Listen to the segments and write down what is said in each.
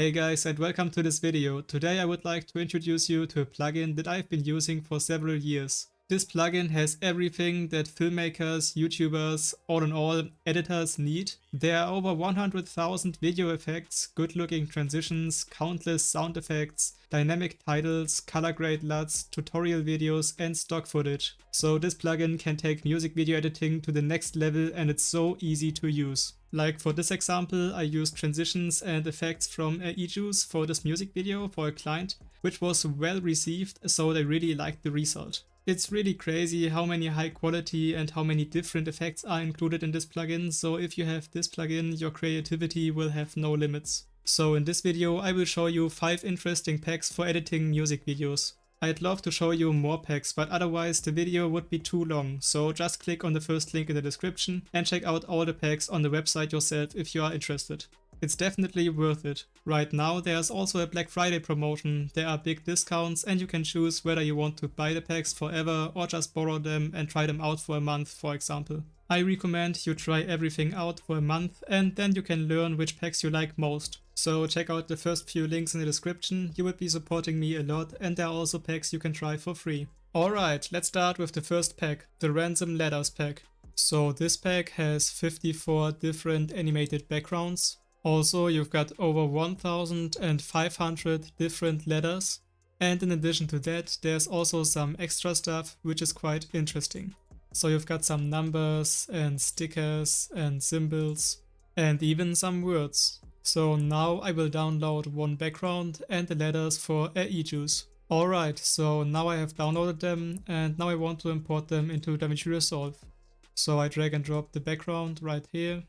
Hey guys, and welcome to this video. Today I would like to introduce you to a plugin that I've been using for several years. This plugin has everything that filmmakers, YouTubers, all in all, editors need. There are over 100,000 video effects, good looking transitions, countless sound effects, dynamic titles, color grade LUTs, tutorial videos and stock footage. So this plugin can take music video editing to the next level and it's so easy to use. Like for this example, I used transitions and effects from AEJUICE for this music video for a client, which was well received, so they really liked the result. It's really crazy how many high quality and how many different effects are included in this plugin, so if you have this plugin, your creativity will have no limits. So in this video I will show you 5 interesting packs for editing music videos. I'd love to show you more packs, but otherwise the video would be too long, so just click on the first link in the description and check out all the packs on the website yourself if you are interested. It's definitely worth it. Right now there's also a Black Friday promotion, there are big discounts and you can choose whether you want to buy the packs forever or just borrow them and try them out for a month, for example. I recommend you try everything out for a month and then you can learn which packs you like most. So check out the first few links in the description, you would be supporting me a lot and there are also packs you can try for free. Alright, let's start with the first pack, the Ransom Ladders pack. So this pack has 54 different animated backgrounds. Also, you've got over 1,500 different ladders, and in addition to that, there's also some extra stuff which is quite interesting. So you've got some numbers and stickers and symbols and even some words. So now I will download one background and the ladders for AEJUICE. Alright, so now I have downloaded them and now I want to import them into DaVinci Resolve. So I drag and drop the background right here.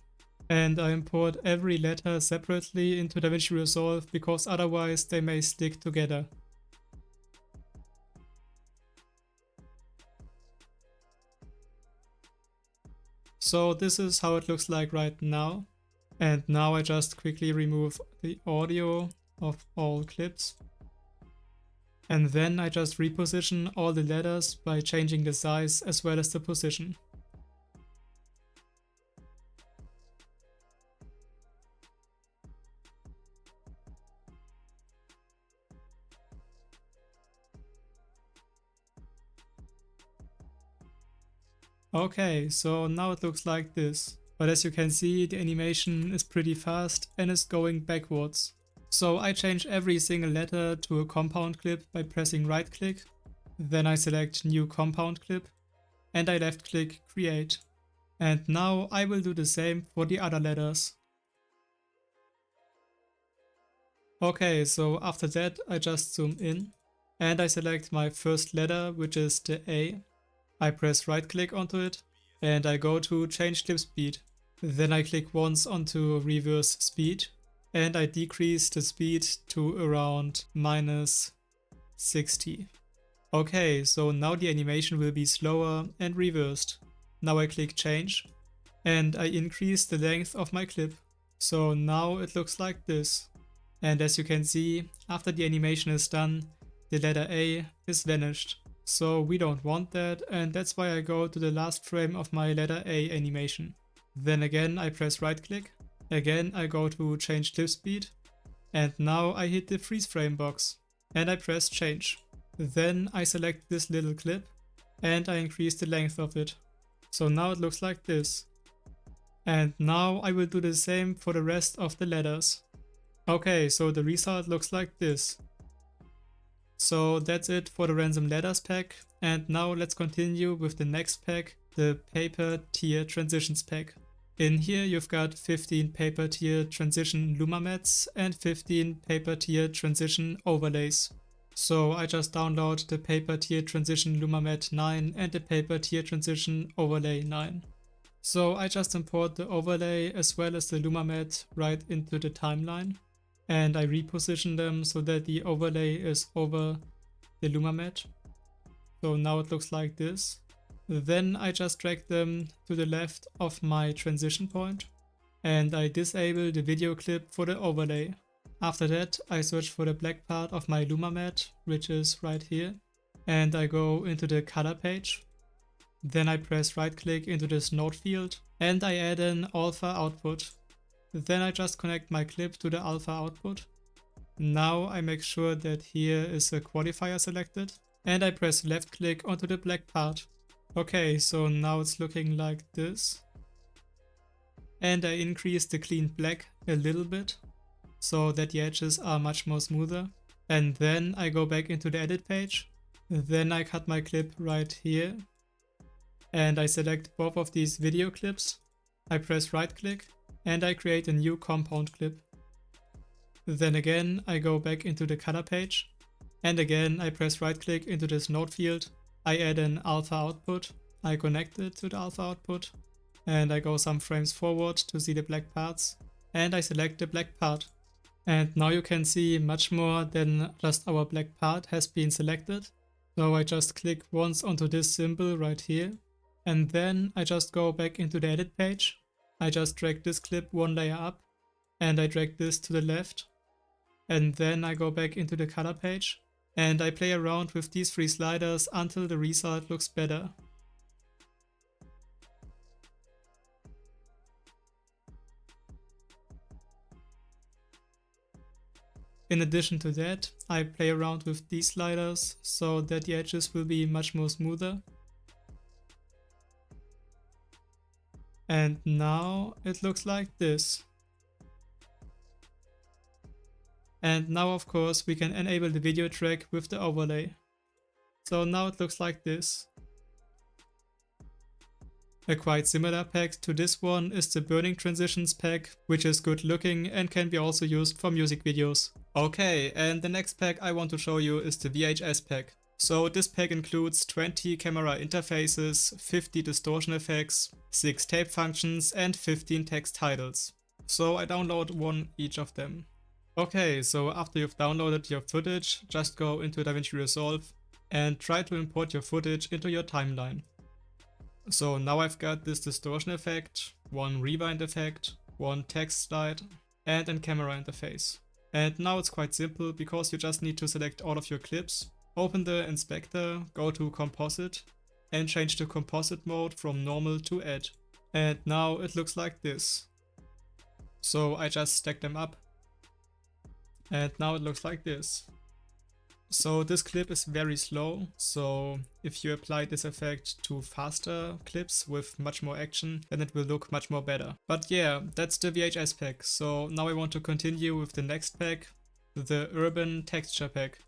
And I import every letter separately into DaVinci Resolve because otherwise they may stick together. So this is how it looks like right now. And now I just quickly remove the audio of all clips. And then I just reposition all the letters by changing the size as well as the position. Okay, so now it looks like this, but as you can see the animation is pretty fast and is going backwards. So I change every single letter to a compound clip by pressing right click, then I select new compound clip and I left click create. And now I will do the same for the other letters. Okay, so after that I just zoom in and I select my first letter, which is the A. I press right click onto it and I go to change clip speed. Then I click once onto reverse speed and I decrease the speed to around -60. Okay, so now the animation will be slower and reversed. Now I click change and I increase the length of my clip. So now it looks like this. And as you can see, after the animation is done, the letter A is vanished. So we don't want that and that's why I go to the last frame of my letter A animation. Then again I press right click, again I go to change clip speed and now I hit the freeze frame box and I press change. Then I select this little clip and I increase the length of it. So now it looks like this. And now I will do the same for the rest of the letters. Okay, so the result looks like this. So that's it for the Ransom Ladders pack, and now let's continue with the next pack, the Paper Tier Transitions pack. In here you've got 15 Paper Tier Transition Luma mats and 15 Paper Tier Transition overlays. So I just download the Paper Tier Transition Luma mat 9 and the Paper Tier Transition overlay 9. So I just import the overlay as well as the Luma mat right into the timeline. And I reposition them so that the overlay is over the Luma mat. So now it looks like this. Then I just drag them to the left of my transition point and I disable the video clip for the overlay. After that I search for the black part of my Luma mat, which is right here, and I go into the color page. Then I press right click into this node field and I add an alpha output. Then I just connect my clip to the alpha output Now I make sure that here is a qualifier selected and I press left click onto the black part. Okay, so now it's looking like this. And I increase the clean black a little bit so that the edges are much more smoother. And then I go back into the edit page. Then I cut my clip right here. And I select both of these video clips. I press right click and I create a new compound clip. Then again I go back into the color page. And again I press right click into this node field. I add an alpha output. I connect it to the alpha output. And I go some frames forward to see the black parts. And I select the black part. And now you can see much more than just our black part has been selected. So I just click once onto this symbol right here. And then I just go back into the edit page. I just drag this clip one layer up. And I drag this to the left. And then I go back into the color page. And I play around with these three sliders until the result looks better. In addition to that, I play around with these sliders so that the edges will be much more smoother. And now it looks like this. And now of course we can enable the video track with the overlay. So now it looks like this. A quite similar pack to this one is the Burning Transitions pack, which is good looking and can be also used for music videos. Okay, and the next pack I want to show you is the VHS pack. So this pack includes 20 camera interfaces, 50 distortion effects, 6 tape functions and 15 text titles. So I download one each of them. Okay, so after you've downloaded your footage, just go into DaVinci Resolve and try to import your footage into your timeline. So now I've got this distortion effect, one rewind effect, one text slide and a camera interface. And now it's quite simple because you just need to select all of your clips, open the inspector, go to composite and change the composite mode from normal to add. And now it looks like this. So I just stack them up and now it looks like this. So this clip is very slow, so if you apply this effect to faster clips with much more action, then it will look much more better. But yeah, that's the VHS pack. So now I want to continue with the next pack, the Urban Texture pack.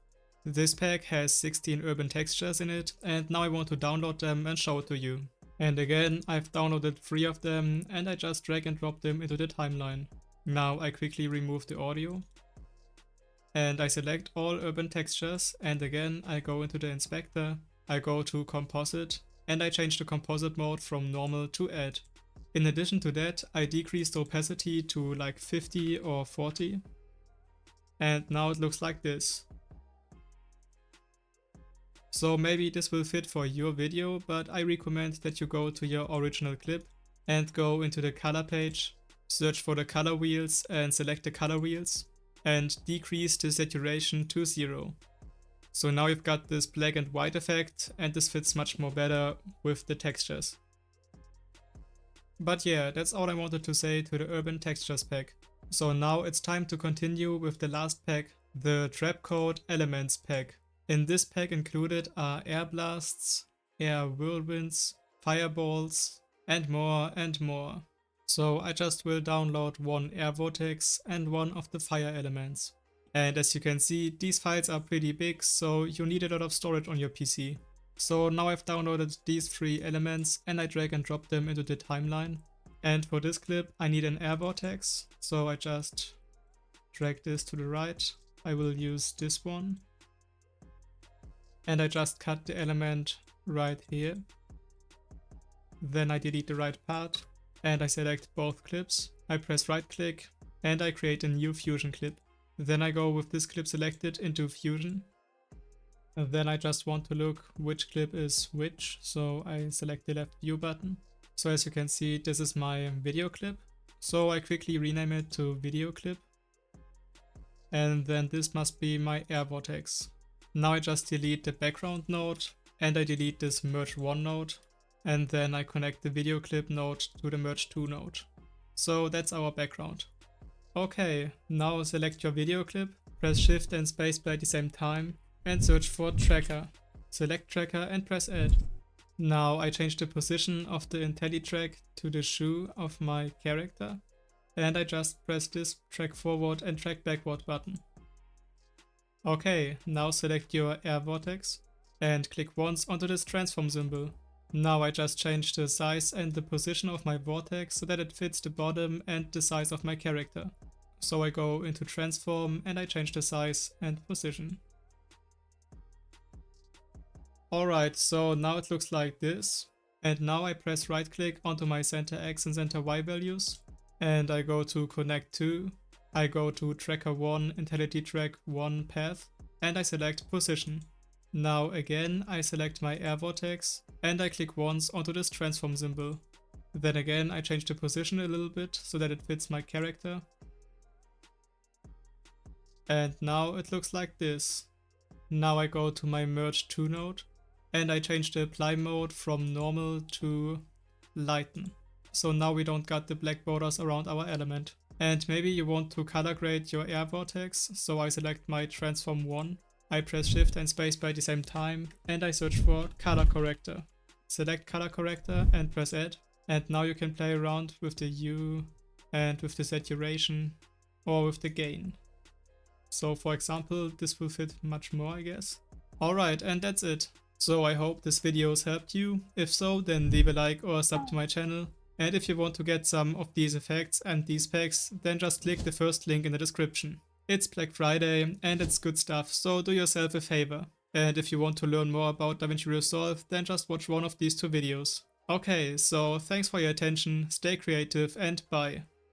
This pack has 16 urban textures in it, and now I want to download them and show it to you. And again, I've downloaded 3 of them and I just drag and drop them into the timeline. Now I quickly remove the audio. And I select all urban textures and again I go into the inspector, I go to composite and I change the composite mode from normal to add. In addition to that I decrease the opacity to like 50 or 40 and now it looks like this. So maybe this will fit for your video, but I recommend that you go to your original clip and go into the color page, search for the color wheels and select the color wheels. And decrease the saturation to 0. So now you've got this black and white effect and this fits much more better with the textures. But yeah, that's all I wanted to say to the Urban Textures pack. So now it's time to continue with the last pack, the Trapcode Elements pack. In this pack included are air blasts, air whirlwinds, fireballs and more and more. So I just will download one air vortex and one of the fire elements. And as you can see, these files are pretty big, so you need a lot of storage on your PC. So now I've downloaded these 3 elements and I drag and drop them into the timeline. And for this clip I need an air vortex, so I just drag this to the right. I will use this one. And I just cut the element right here. Then I delete the right part. And I select both clips, I press right click and I create a new Fusion clip. Then I go with this clip selected into Fusion. And then I just want to look which clip is which, so I select the left view button. So as you can see, this is my video clip. So I quickly rename it to video clip. And then this must be my air vortex. Now I just delete the background node and I delete this merge 1 node. And then I connect the video clip node to the merge 2 node. So that's our background. Okay, now select your video clip, Press Shift and Spacebar at the same time and search for Tracker. Select Tracker and press Add. Now I change the position of the IntelliTrack to the shoe of my character, and I just press this Track Forward and Track Backward button. Okay, now select your air vortex and click once onto this transform symbol. Now I just change the size and the position of my vortex so that it fits the bottom and the size of my character. So I go into transform and I change the size and position. Alright, so now it looks like this. And now I press right click onto my center X and center Y values. And I go to connect to. I go to tracker 1, IntelliTrack 1 path. And I select position. Now again I select my air vortex and I click once onto this transform symbol. Then again I change the position a little bit so that it fits my character. And now it looks like this. Now I go to my merge to node and I change the apply mode from normal to lighten. So now we don't got the black borders around our element. And maybe you want to color grade your air vortex, so I select my transform 1. I press Shift and Spacebar at the same time and I search for color corrector. Select color corrector and press add. And now you can play around with the hue and with the saturation or with the gain. So for example, this will fit much more, I guess. Alright, and that's it. So I hope this video has helped you. If so, then leave a like or a sub to my channel. And if you want to get some of these effects and these packs, then just click the first link in the description. It's Black Friday and it's good stuff, so do yourself a favor. And if you want to learn more about DaVinci Resolve, then just watch one of these two videos. Okay, so thanks for your attention, stay creative and bye.